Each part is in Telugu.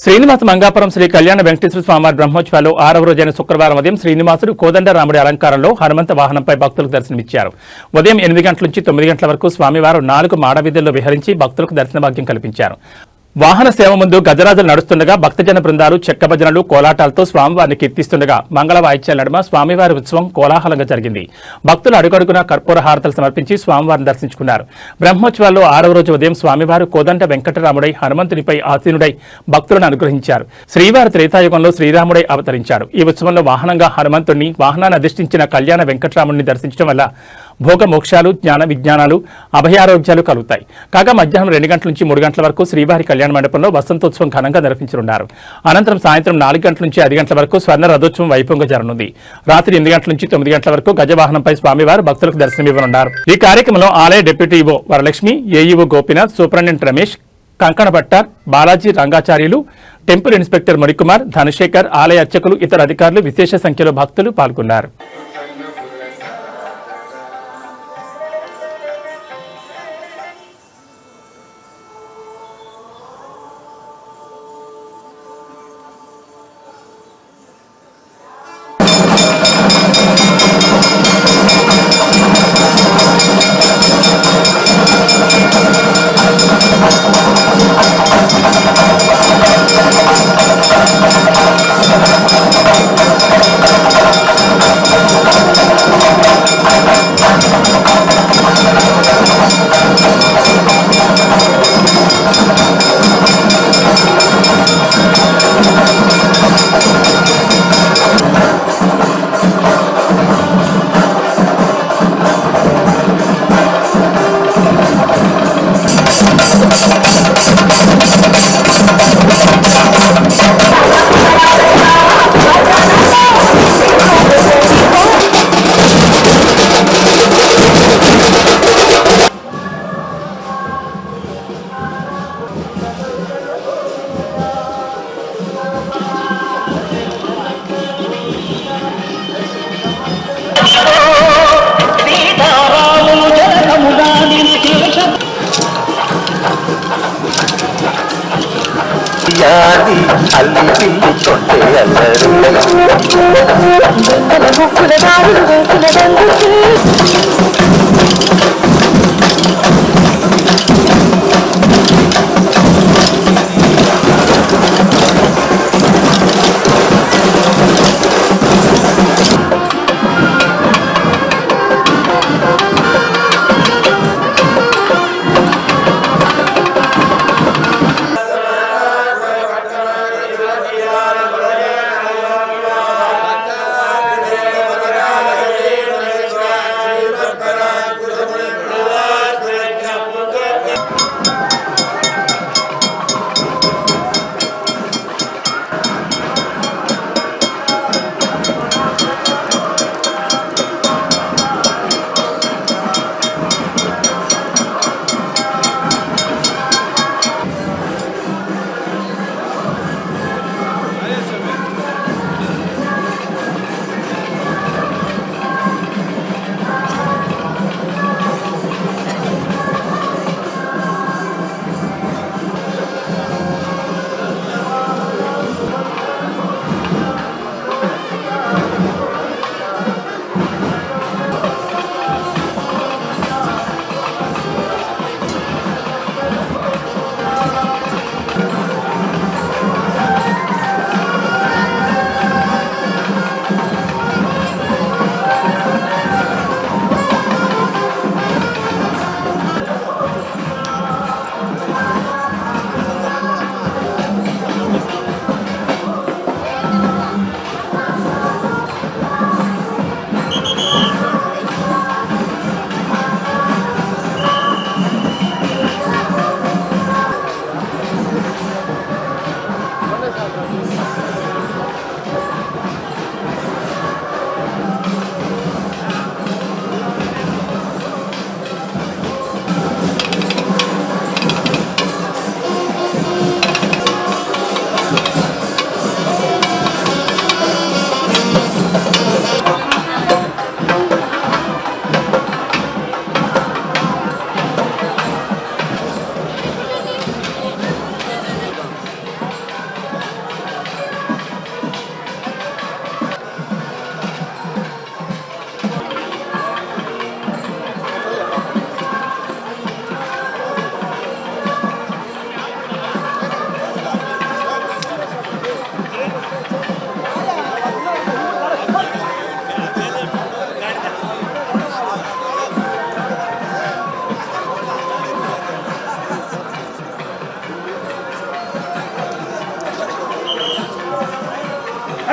శ్రీనివాస మంగాపురం శ్రీ కళ్యాణ వెంకటేశ్వర స్వామివారి బ్రహ్మోత్సవాల్లో 6వ రోజైన శుక్రవారం ఉదయం శ్రీనివాసుడు కోదండరాముడి అలంకారంలో హనుమంత వాహనంపై భక్తులకు దర్శనమిచ్చారు. ఉదయం 8 గంటల నుంచి 9 గంటల వరకు స్వామివారు 4 మాడవీధుల్లో విహరించి భక్తులకు దర్శన భాగ్యం కల్పించారు. వాహన సేవ ముందు గజరాజులు నడుస్తుండగా భక్తజన బృందాలు చెక్క భజనలు కోలాటాలతో స్వామివారిని కీర్తిస్తుండగా మంగళ వాయిద్యాల నడుమ స్వామివారి ఉత్సవం కోలాహలంగా జరిగింది. భక్తులు అడుగడుగునా కర్పూర హారతలు సమర్పించి స్వామివారిని దర్శించుకున్నారు. బ్రహ్మోత్సవాల్లో 6వ రోజు ఉదయం స్వామివారు కోదండ వెంకటరాముడై హనుమంతునిపై ఆసీనుడై భక్తులను అనుగ్రహించారు. శ్రీవారి త్రేతాయుగంలో శ్రీరాముడై అవతరించాడు. ఈ ఉత్సవంలో వాహనంగా హనుమంతుడిని, వాహనాన్ని అధిష్ఠించిన కళ్యాణ వెంకటరాముడిని దర్శించడం వల్ల భోగ మోక్షాలు, జ్ఞాన విజ్ఞానాలు, అభయారోగ్యాలు కలుగుతాయి. కాగా మధ్యాహ్నం 2 గంటల నుంచి 3 గంటల వరకు శ్రీవారి కళ్యాణ మండపంలో వసంతోత్సవం ఘనంగా నిర్వహించనున్నారు. అనంతరం సాయంత్రం 4 గంటల నుంచి 5 గంటల వరకు స్వర్ణ రథోత్సవం వైభవంగా జరగనుంది. రాత్రి 8 గంటల నుంచి 9 గంటల వరకు గజవాహనంపై స్వామివారు భక్తులకు దర్శనమివ్వనున్నారు. ఈ కార్యక్రమంలో ఆలయ deputy EO Varalakshmi, AEO Gopinath, superintendent Ramesh, కంకణ భట్టార్, బాలాజీ రంగాచార్యులు, టెంపుల్ ఇన్స్పెక్టర్ మణికుమార్, ధనశేఖర్, ఆలయ అర్చకులు, ఇతర అధికారులు, విశేష సంఖ్యలో భక్తులు పాల్గొన్నారు. అల్లి పిల్లికొంటే అల్లరు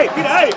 ఏయ్, తీరా, ఏయ్.